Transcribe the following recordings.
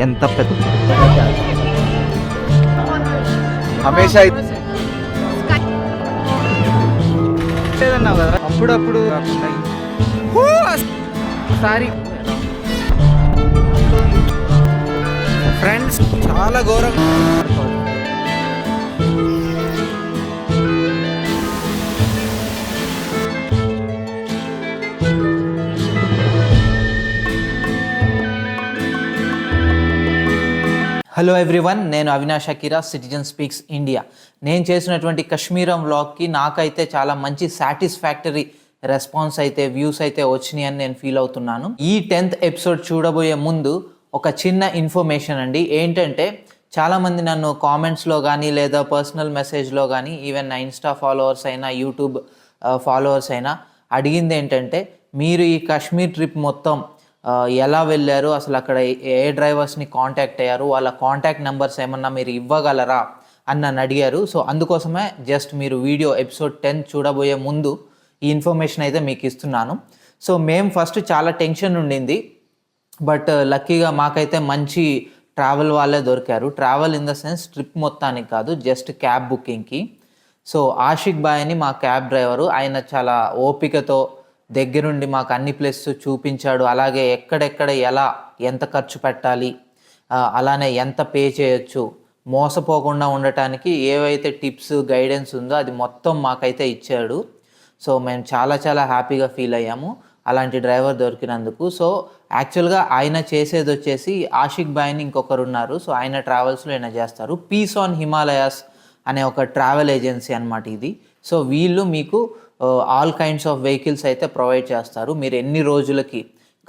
ఎంత పెద్ద హమేషా లేదన్నావు కదా అప్పుడప్పుడు సారీ ఫ్రెండ్స్ చాలా ఘోరంగా హలో ఎవ్రీవన్, నేను Avinash Akira, citizen speaks India. నేను చేసినటువంటి కశ్మీరం వ్లాగ్కి నాకైతే చాలా మంచి సాటిస్ఫాక్టరీ రెస్పాన్స్ అయితే వ్యూస్ అయితే వచ్చినాయి అని నేను ఫీల్ అవుతున్నాను. ఈ 10th ఎపిసోడ్ చూడబోయే ముందు ఒక చిన్న ఇన్ఫర్మేషన్ అండి. ఏంటంటే చాలామంది నన్ను కామెంట్స్లో కానీ లేదా పర్సనల్ మెసేజ్లో కానీ ఈవెన్ నా ఇన్స్టా ఫాలోవర్స్ అయినా యూట్యూబ్ ఫాలోవర్స్ అయినా అడిగింది ఏంటంటే, మీరు ఈ కాశ్మీర్ ట్రిప్ మొత్తం ఎలా వెళ్ళారు, అసలు అక్కడ ఏ డ్రైవర్స్ని కాంటాక్ట్ అయ్యారు, వాళ్ళ కాంటాక్ట్ నెంబర్స్ ఏమన్నా మీరు ఇవ్వగలరా అని నన్ను అడిగారు. సో అందుకోసమే జస్ట్ మీరు వీడియో ఎపిసోడ్ 10 చూడబోయే ముందు ఈ ఇన్ఫర్మేషన్ అయితే మీకు ఇస్తున్నాను. సో మేము ఫస్ట్ చాలా టెన్షన్ ఉండింది, బట్ లక్కీగా మాకైతే మంచి ట్రావెల్ వాళ్ళే దొరికారు. Travel in the sense trip మొత్తానికి కాదు, just cab బుకింగ్కి. So Ashiq bye అని మా క్యాబ్ డ్రైవరు, ఆయన చాలా ఓపికతో దగ్గరుండి మాకు అన్ని ప్లేసెస్ చూపించాడు. అలాగే ఎక్కడెక్కడ ఎలా ఎంత ఖర్చు పెట్టాలి, అలానే ఎంత పే చేయొచ్చు, మోసపోకుండా ఉండటానికి ఏవైతే టిప్స్ గైడెన్స్ ఉందో అది మొత్తం మాకైతే ఇచ్చాడు. సో మేము చాలా చాలా హ్యాపీగా ఫీల్ అయ్యాము అలాంటి డ్రైవర్ దొరికినందుకు. సో యాక్చువల్గా ఆయన చేసేది వచ్చేసి ఆషిక్ బాయ్ని ఇంకొకరు ఉన్నారు. సో ఆయన ట్రావెల్స్లో ఆయన చేస్తారు. పీస్ ఆన్ హిమాలయాస్ అనే ఒక ట్రావెల్ ఏజెన్సీ అనమాట ఇది. సో వీళ్ళు మీకు ఆల్ కైండ్స్ ఆఫ్ వెహికల్స్ అయితే ప్రొవైడ్ చేస్తారు. మీరు ఎన్ని రోజులకి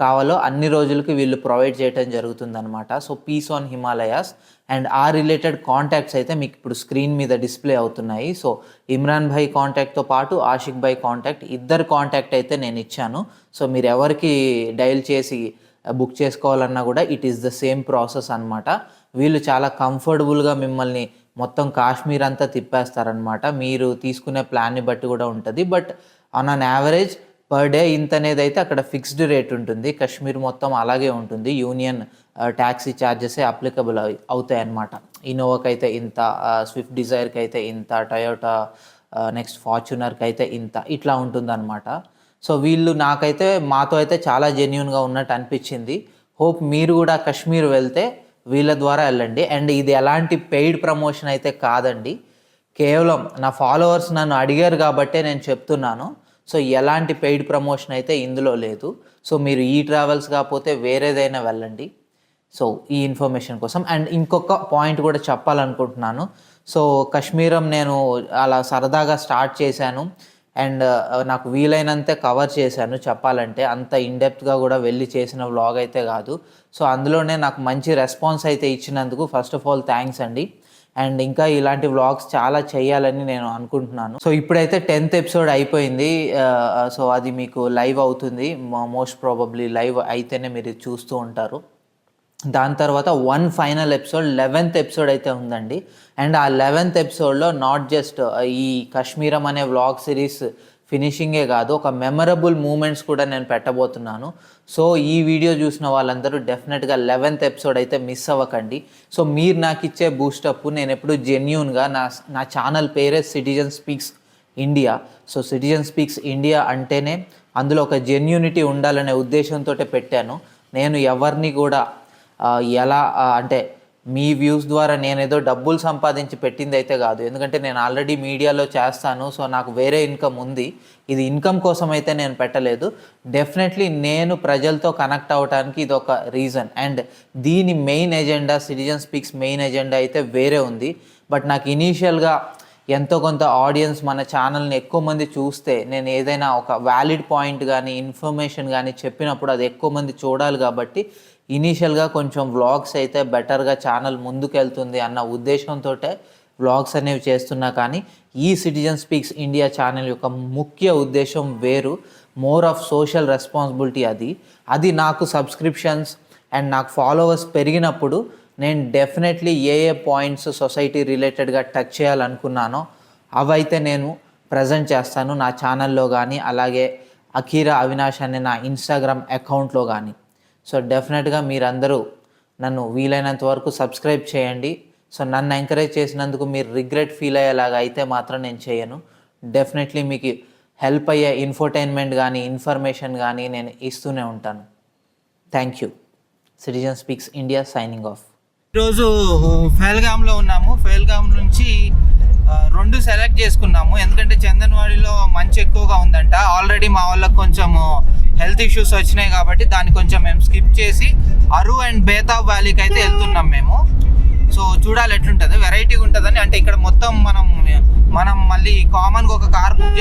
కావాలో అన్ని రోజులకి వీళ్ళు ప్రొవైడ్ చేయడం జరుగుతుందన్నమాట. So peace on Himalayas and ఆ రిలేటెడ్ కాంటాక్ట్స్ అయితే మీకు ఇప్పుడు స్క్రీన్ మీద డిస్ప్లే అవుతున్నాయి. సో ఇమ్రాన్ భాయ్ కాంటాక్ట్తో పాటు ఆషిక్ భాయ్ కాంటాక్ట్, ఇద్దరు కాంటాక్ట్ అయితే నేను ఇచ్చాను. సో మీరు ఎవరికి డయల్ చేసి బుక్ చేసుకోవాలన్నా కూడా it is the same process అనమాట. వీళ్ళు చాలా కంఫర్టబుల్గా మిమ్మల్ని మొత్తం కాశ్మీర్ అంతా తిప్పేస్తారనమాట. మీరు తీసుకునే ప్లాన్ని బట్టి కూడా ఉంటుంది. But on an average per day ఇంత అనేది అయితే అక్కడ ఫిక్స్డ్ రేట్ ఉంటుంది. కాశ్మీర్ మొత్తం అలాగే ఉంటుంది. యూనియన్ ట్యాక్సీ ఛార్జెసే అప్లికబుల్ అవుతాయి అన్నమాట. ఇన్నోవాకి అయితే ఇంత, స్విఫ్ట్ డిజైర్కి అయితే ఇంత, టయోటా నెక్స్ట్ ఫార్చునర్కి అయితే ఇంత, ఇట్లా ఉంటుందన్నమాట. సో వీళ్ళు నాకైతే మాతో అయితే చాలా జెన్యూన్గా ఉన్నట్టు అనిపించింది. హోప్ మీరు కూడా కాశ్మీర్ వెళ్తే వీళ్ళ ద్వారా వెళ్ళండి. అండ్ ఇది ఎలాంటి పెయిడ్ ప్రమోషన్ అయితే కాదండి, కేవలం నా ఫాలోవర్స్ నన్ను అడిగారు కాబట్టే నేను చెప్తున్నాను. సో ఎలాంటి పెయిడ్ ప్రమోషన్ అయితే ఇందులో లేదు. సో మీరు ఈ ట్రావెల్స్ కాకపోతే వేరేదైనా వెళ్ళండి. సో ఈ ఇన్ఫర్మేషన్ కోసం. అండ్ ఇంకొక పాయింట్ కూడా చెప్పాలనుకుంటున్నాను. సో కాశ్మీరం నేను అలా సరదాగా స్టార్ట్ చేశాను అండ్ నాకు వీలైనంతే కవర్ చేశాను. చెప్పాలంటే అంత ఇన్డెప్త్గా కూడా వెళ్ళి చేసిన వ్లాగ్ అయితే కాదు. సో అందులోనే నాకు మంచి రెస్పాన్స్ అయితే ఇచ్చినందుకు ఫస్ట్ ఆఫ్ ఆల్ థ్యాంక్స్ అండి. అండ్ ఇంకా ఇలాంటి వ్లాగ్స్ చాలా చేయాలని నేను అనుకుంటున్నాను. సో ఇప్పుడైతే 10th ఎపిసోడ్ అయిపోయింది. సో అది మీకు లైవ్ అవుతుంది. మోస్ట్ ప్రాబబ్లీ లైవ్ అయితేనే మీరు చూస్తూ ఉంటారు. దాని తర్వాత one final episode 11th episode అయితే ఉందండి. అండ్ ఆ 11th ఎపిసోడ్లో నాట్ జస్ట్ ఈ కాశ్మీరం అనే వ్లాగ్ సిరీస్ ఫినిషింగే కాదు, ఒక మెమరబుల్ మూమెంట్స్ కూడా నేను పెట్టబోతున్నాను. సో ఈ వీడియో చూసిన వాళ్ళందరూ డెఫినెట్గా 11th ఎపిసోడ్ అయితే మిస్ అవ్వకండి. సో మీరు నాకు ఇచ్చే బూస్టప్, నేను ఎప్పుడు జెన్యూన్గా నా ఛానల్ పేరే citizen speaks India. So citizen speaks India అంటేనే అందులో ఒక జెన్యూనిటీ ఉండాలనే ఉద్దేశంతో పెట్టాను. నేను ఎవరిని కూడా ఎలా అంటే మీ వ్యూస్ ద్వారా నేనేదో డబ్బులు సంపాదించి పెట్టింది అయితే కాదు. ఎందుకంటే నేను ఆల్రెడీ మీడియాలో చేస్తాను. సో నాకు వేరే ఇన్కమ్ ఉంది. ఇది ఇన్కమ్ కోసం అయితే నేను పెట్టలేదు. డెఫినెట్లీ నేను ప్రజలతో కనెక్ట్ అవ్వడానికి ఇది ఒక రీజన్. అండ్ దీని main agenda, citizen speaks main agenda అయితే వేరే ఉంది. బట్ నాకు ఇనీషియల్గా ఎంతో కొంత ఆడియన్స్ మన ఛానల్ని ఎక్కువ మంది చూస్తే, నేను ఏదైనా ఒక వ్యాలిడ్ పాయింట్ కానీ ఇన్ఫర్మేషన్ కానీ చెప్పినప్పుడు అది ఎక్కువ మంది చూడాలి. కాబట్టి ఇనీషియల్గా కొంచెం వ్లాగ్స్ అయితే బెటర్గా ఛానల్ ముందుకెళ్తుంది అన్న ఉద్దేశంతో వ్లాగ్స్ అనేవి చేస్తున్నా. కానీ ఈ సిటిజన్ స్పీక్స్ ఇండియా ఛానల్ యొక్క ముఖ్య ఉద్దేశం వేరు, మోర్ ఆఫ్ సోషల్ రెస్పాన్సిబిలిటీ. అది నాకు సబ్స్క్రిప్షన్స్ అండ్ నాకు ఫాలోవర్స్ పెరిగినప్పుడు నేను డెఫినెట్లీ ఏ పాయింట్స్ సొసైటీ రిలేటెడ్గా టచ్ చేయాలనుకున్నానో అవైతే నేను ప్రజెంట్ చేస్తాను నా ఛానల్లో కానీ, అలాగే అకీరా అవినాష్ అనే నా ఇన్స్టాగ్రామ్ అకౌంట్లో కానీ. సో డెఫినెట్గా మీరందరూ నన్ను వీలైనంత వరకు సబ్స్క్రైబ్ చేయండి. సో నన్ను ఎంకరేజ్ చేసినందుకు మీరు రిగ్రెట్ ఫీల్ అయ్యేలాగా అయితే మాత్రం నేను చేయను. డెఫినెట్లీ మీకు హెల్ప్ అయ్యే ఇన్ఫోటైన్మెంట్ కానీ ఇన్ఫర్మేషన్ కానీ నేను ఇస్తూనే ఉంటాను. Thank you. Citizen speaks India signing off. ఈరోజు ఫెల్గామ్లో ఉన్నాము. ఫెల్గామ్ నుంచి 2 సెలెక్ట్ చేసుకున్నాము, ఎందుకంటే చందన్వాడిలో మంచు ఎక్కువగా ఉందంట. ఆల్రెడీ మా వాళ్ళకి కొంచెము హెల్త్ ఇష్యూస్ వచ్చినాయి కాబట్టి దాన్ని కొంచెం మేము స్కిప్ చేసి అరు అండ్ బేతాబ్ వ్యాలీకి అయితే వెళ్తున్నాం మేము. సో చూడాలి ఎట్లుంటుంది, వెరైటీగా ఉంటుందని. అంటే ఇక్కడ మొత్తం మనం మళ్ళీ కామన్గా ఒక కార్ బుక్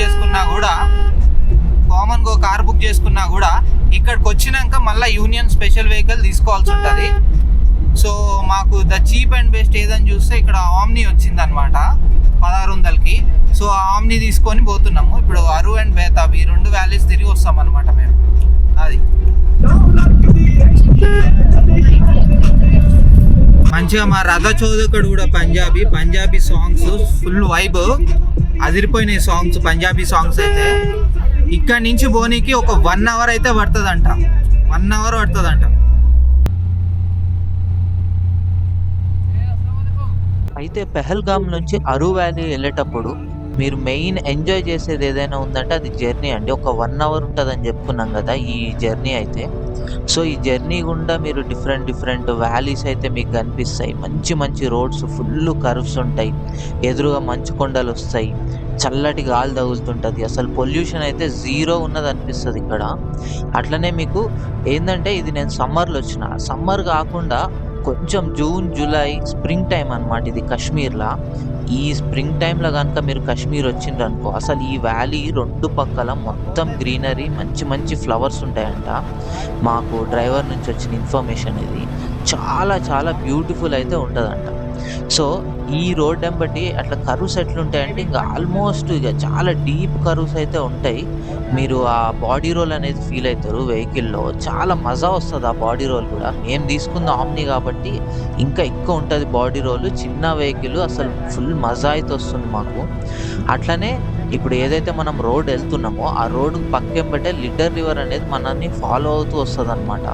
చేసుకున్నా కూడా ఇక్కడికి వచ్చినాక మళ్ళీ యూనియన్ స్పెషల్ వెహికల్ తీసుకోవాల్సి ఉంటుంది. సో మాకు ద చీప్ అండ్ బెస్ట్ ఏదని చూస్తే ఇక్కడ ఆమ్ని వచ్చిందనమాట 1600కి. సో ఆ ఆమ్ని తీసుకొని పోతున్నాము. ఇప్పుడు అరు అండ్ బేతాబ్ ఈ 2 వ్యాలీస్ తిరిగి వస్తాం అనమాట మేము. అది మంచిగా మా రథ చోదకుడు కూడా పంజాబీ సాంగ్స్ ఫుల్ వైబ్, అదిరిపోయినాయి సాంగ్స్, పంజాబీ సాంగ్స్ అయితే. ఇక్కడ నుంచి బోనీకి ఒక 1 అవర్ అయితే పడుతుందంట. అయితే పెహల్గామ్ నుంచి అరు వ్యాలీ వెళ్ళేటప్పుడు మీరు మెయిన్ ఎంజాయ్ చేసేది ఏదైనా ఉందంటే అది జర్నీ అండి. ఒక 1 అవర్ ఉంటుందని చెప్పుకున్నాం కదా ఈ జర్నీ అయితే. సో ఈ జర్నీ గుండా మీరు డిఫరెంట్ వ్యాలీస్ అయితే మీకు కనిపిస్తాయి. మంచి రోడ్స్, ఫుల్ కర్వ్స్ ఉంటాయి, ఎదురుగా మంచు కొండలు వస్తాయి, చల్లటి గాలి తగులుతుంటుంది. అసలు పొల్యూషన్ అయితే 0 ఉన్నది అనిపిస్తుంది ఇక్కడ. అట్లనే మీకు ఏంటంటే ఇది నేను సమ్మర్లో వచ్చిన, సమ్మర్ కాకుండా కొంచెం జూన్ జూలై స్ప్రింగ్ టైం అనమాట ఇది కాశ్మీర్లో. ఈ స్ప్రింగ్ టైంలో కనుక మీరు కాశ్మీర్ వచ్చిండ్రు అనుకో, అసలు ఈ వ్యాలీ 2 పక్కల మొత్తం గ్రీనరీ, మంచి ఫ్లవర్స్ ఉంటాయంట. మాకు డ్రైవర్ నుంచి వచ్చిన ఇన్ఫర్మేషన్ ఇది. చాలా బ్యూటిఫుల్ అయితే ఉంటుందంట. సో ఈ రోడ్ వెంబటి అట్లా కర్వ్స్ ఎట్లుంటాయంటే ఇంకా ఆల్మోస్ట్ ఇక చాలా డీప్ కర్వ్స్ అయితే ఉంటాయి. మీరు ఆ బాడీ రోల్ అనేది ఫీల్ అవుతారు వెహికల్లో. చాలా మజా వస్తుంది ఆ బాడీ రోల్ కూడా. మేము తీసుకుంది ఆమ్ని కాబట్టి ఇంకా ఎక్కువ ఉంటుంది బాడీ రోల్. చిన్న వెహికల్ అసలు ఫుల్ మజా అయితే వస్తుంది మాకు. అట్లనే ఇప్పుడు ఏదైతే మనం రోడ్ వెళ్తున్నామో ఆ రోడ్ పక్కెంబటే లిడ్డర్ రివర్ అనేది మనల్ని ఫాలో అవుతూ వస్తుంది అనమాట.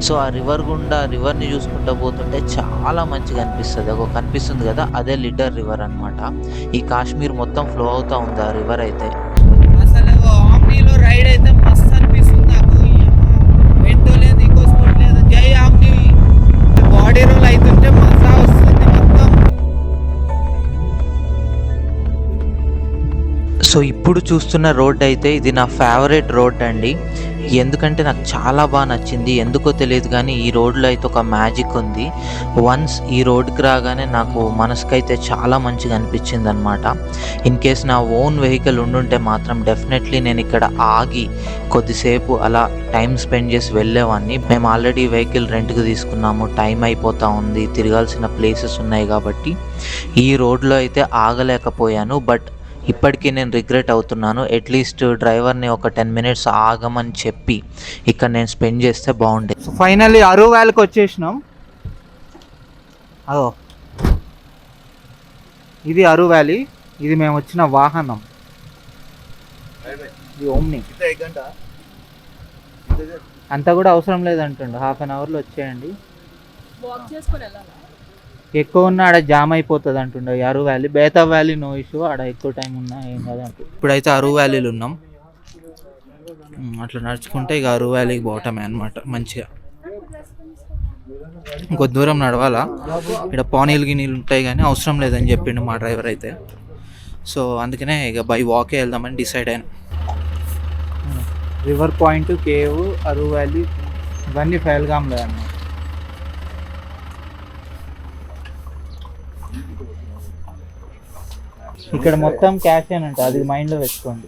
సో ఆ రివర్ గుండా రివర్ని చూసుకుంటూ పోతుంటే చాలా మంచిగా అనిపిస్తుంది. ఒక కనిపిస్తుంది కదా, అదే లిడ్డర్ రివర్ అనమాట. ఈ కాశ్మీర్ మొత్తం ఫ్లో అవుతూ ఉంది ఆ రివర్ అయితే. అసలు ఆమ్నీలో రైడ్ అయితే మస్తు అనిపిస్తుంది నాకు. వెంటో లేదు, ఈకో స్పోర్ట్ లేదు, జై ఆమ్ని. బాడీ రోల్ అవుతుంటే మజా వస్తుంది మొత్తం. సో ఇప్పుడు చూస్తున్న రోడ్ అయితే ఇది నా ఫేవరెట్ రోడ్ అండి. ఎందుకంటే నాకు చాలా బాగా నచ్చింది. ఎందుకో తెలియదు కానీ ఈ రోడ్లో అయితే ఒక మ్యాజిక్ ఉంది. వన్స్ ఈ రోడ్కి రాగానే నాకు మనసుకైతే చాలా మంచిగా అనిపించింది అనమాట. ఇన్ కేస్ నా ఓన్ వెహికల్ ఉండుంటే మాత్రం డెఫినెట్లీ నేను ఇక్కడ ఆగి కొద్దిసేపు అలా టైం స్పెండ్ చేసి వెళ్ళేవాడిని. మేము ఆల్రెడీ వెహికల్ రెంట్కి తీసుకున్నాము, టైం అయిపోతూ ఉంది, తిరగాల్సిన ప్లేసెస్ ఉన్నాయి కాబట్టి ఈ రోడ్లో అయితే ఆగలేకపోయాను. బట్ ఇప్పటికీ నేను రిగ్రెట్ అవుతున్నాను. అట్లీస్ట్ డ్రైవర్ని ఒక 10 మినిట్స్ ఆగమని చెప్పి ఇక్కడ నేను స్పెండ్ చేస్తే బాగుండేది. సో ఫైనల్లీ అరు వ్యాలీకి వచ్చేసినాం. అదో ఇది అరు వ్యాలీ. ఇది మేము వచ్చిన వాహనం, ఇది ఓమ్ని. అంతా కూడా అవసరం లేదంటుండు, 1/2 అవర్లో వచ్చేయండి. ఎక్కువ ఉన్న ఆడ జామ్ అయిపోతుంది అంటుండే అరు valley. Betaab valley no issue, ఆడ ఎక్కువ టైం ఉన్నా ఏం కాదు అంటూ. ఇప్పుడైతే అరు వ్యాలీలో ఉన్నాం. అట్లా నడుచుకుంటే ఇక అరు వ్యాలీకి పోవటమే అనమాట. మంచిగా ఇంకొక దూరం నడవాలా. ఇక్కడ పానీలు గిన్నీలు ఉంటాయి కానీ అవసరం లేదని చెప్పిండు మా డ్రైవర్ అయితే. సో అందుకనే ఇక బై వాకే వెళ్దామని డిసైడ్ అయ్యాను. రివర్ పాయింట్, కేవ్, అరు వ్యాలీ ఇవన్నీ ఫెహల్గామ్లో అన్నమాట. ఇక్కడ మొత్తం క్యాష్ అని ఉంటుంది, అది మైండ్లో పెట్టుకోండి.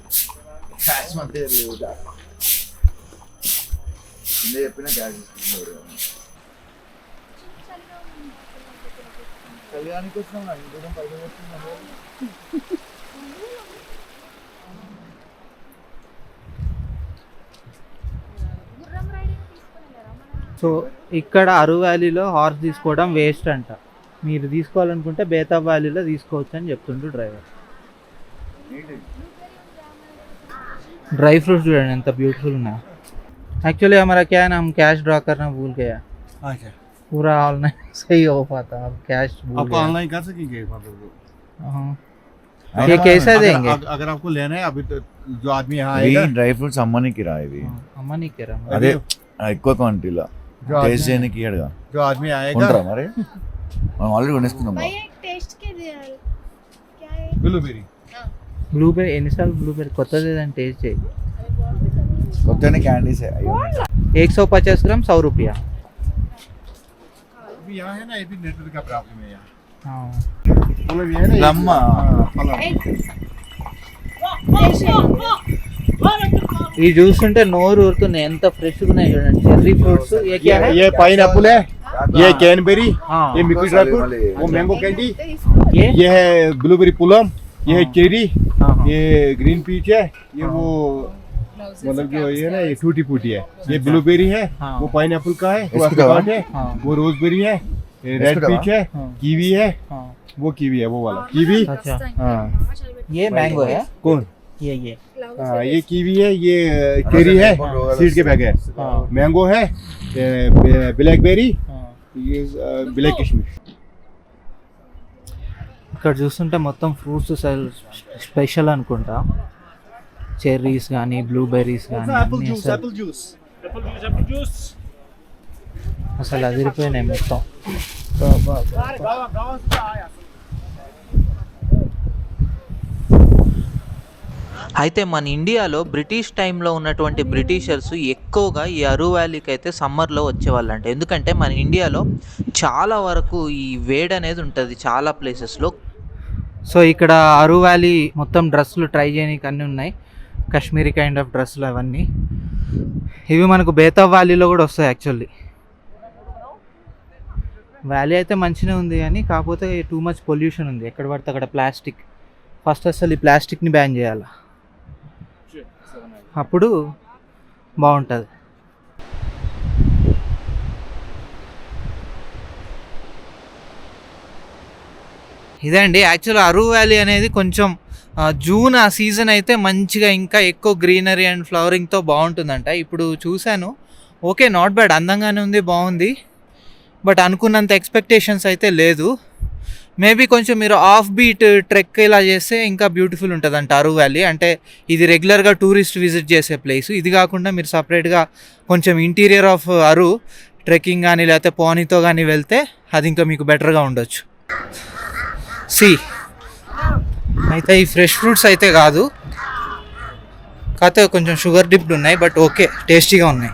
సో ఇక్కడ అరు వ్యాలీలో హార్స్ తీసుకోవడం వేస్ట్ అంట. మీరు తీసుకోవాలనుకుంటే బేతాబ్ వ్యాలీలో తీసుకోవచ్చు అని చెప్తుండ్రు డ్రైవర్. డ్రై ఫ్రూట్స్ చూడండి ఎంత బ్యూటిఫుల్ ఉన్నాయి. एक्चुअली हमारा क्या है ना, हम कैश ड्रॉ करना भूल गया, अच्छा पूरा ऑनलाइन सही हो पाता, अब कैश भूल आप गया। ऑनलाइन कर सकेंगे मतलब हाँ। ये कैसे देंगे? अगर आपको लेना है अभी तो जो आदमी यहाँ ఇవి आएगा డ్రై ఫ్రూట్స్ అమ్మనికి రా ఇవి అమ్మ నీకేరా అదే ఎక్కువ క్వాంటిటీలో जो టేస్ట్ आदमी చేయడానికి ఇయ్యడుగా जो आदमी आएगा కొంటారా మరి మనం ఆల్రెడీ కొనేసుకున్నాం भैया एक टेस्ट के लिए क्या है ब्लूबेरी బ్లూబెర్రీ ఎన్నిసార్లు బ్లూబెర్రీ కొత్తది ఏదైనా టేస్ట్ చేయి. కొత్తనే క్యాండీస్ 150 ग्राम 100 रुपया। अभी यहाँ है ना ये भी नेटवर्क का प्रॉब्लम है यहाँ हाँ। मतलब ये है ना लम्मा। ఈ చూస్తుంటే నోరు ఊరుతుంది, ఎంత ఫ్రెష్గా ఉన్నాయి చూడండి. చెర్రీ ఫ్రూట్స్ ये पाइनएप्पल है, ये कैनबेरी, हाँ। ये मिक्स ड्राई फ्रूट, वो मैंगो कैंडी, ये ये है ब्लूबेरी पुलम, ये है चेरी, हाँ, हाँ। ये ग्रीन पीच है, ये वो मतलब जो ये ना ये टूटी फूटी है, ये ब्लूबेरी है, हाँ। वो पाइनएप्पल का है, वो इसको अप्रकाट है, हाँ। वो रोजबेरी है, ये रेड इसको पीच है, हाँ। कीवी है, हाँ। वो कीवी है वो वाला कीवी। अच्छा, हाँ ये मैंगो है, कौन? ये हाँ ये कीवी है, ये चेरी है, सीड के बैग है, हाँ। मैंगो है, ब्लैकबेरी, हाँ। ये ब्लैक किशमिश। ఇక్కడ చూస్తుంటే మొత్తం ఫ్రూట్స్ స్పెషల్ అనుకుంటా. చెర్రీస్ కానీ బ్లూబెర్రీస్ కానీ అన్నీ అసలు అదిరిపోయినాయి మొత్తం. అయితే మన ఇండియాలో బ్రిటిష్ టైంలో ఉన్నటువంటి బ్రిటిషర్స్ ఎక్కువగా ఈ అరు వ్యాలీకి అయితే సమ్మర్లో వచ్చేవాళ్ళంట. ఎందుకంటే మన ఇండియాలో చాలా వరకు ఈ వేడి అనేది ఉంటుంది చాలా ప్లేసెస్లో. సో ఇక్కడ అరు వ్యాలీ మొత్తం డ్రెస్సులు ట్రై చేయడానికి అన్నీ ఉన్నాయి, కాశ్మీరీ కైండ్ ఆఫ్ డ్రెస్సులు అవన్నీ. ఇవి మనకు బేతాబ్ వ్యాలీలో కూడా వస్తాయి యాక్చువల్లీ. వ్యాలీ అయితే మంచిగా ఉంది కానీ కాకపోతే టూ మచ్ పొల్యూషన్ ఉంది, ఎక్కడ పడితే అక్కడ ప్లాస్టిక్. ఫస్ట్ అసలు ఈ ప్లాస్టిక్ని బ్యాన్ చేయాలి, అప్పుడు బాగుంటుంది. ఇదండి యాక్చువల్ అరు వ్యాలీ అనేది కొంచెం జూన్ ఆ సీజన్ అయితే మంచిగా ఇంకా ఎక్కువ గ్రీనరీ అండ్ ఫ్లవరింగ్తో బాగుంటుందంట. ఇప్పుడు చూశాను, ఓకే నాట్ బ్యాడ్, అందంగానే ఉంది, బాగుంది. బట్ అనుకున్నంత ఎక్స్పెక్టేషన్స్ అయితే లేదు. మేబీ కొంచెం మీరు ఆఫ్ బీట్ ట్రెక్ ఇలా చేస్తే ఇంకా బ్యూటిఫుల్ ఉంటుందంట అరు వ్యాలీ. అంటే ఇది రెగ్యులర్గా టూరిస్ట్ విజిట్ చేసే ప్లేస్. ఇది కాకుండా మీరు సపరేట్గా కొంచెం ఇంటీరియర్ ఆఫ్ అరు ట్రెక్కింగ్ కానీ లేకపోతే పోనీతో కానీ వెళ్తే అది ఇంకా మీకు బెటర్గా ఉండొచ్చు. అయితే ఈ ఫ్రెష్ ఫ్రూట్స్ అయితే కాదు, కాకపోతే కొంచెం షుగర్ డిప్డ్ ఉన్నాయి, బట్ ఓకే టేస్టీగా ఉన్నాయి.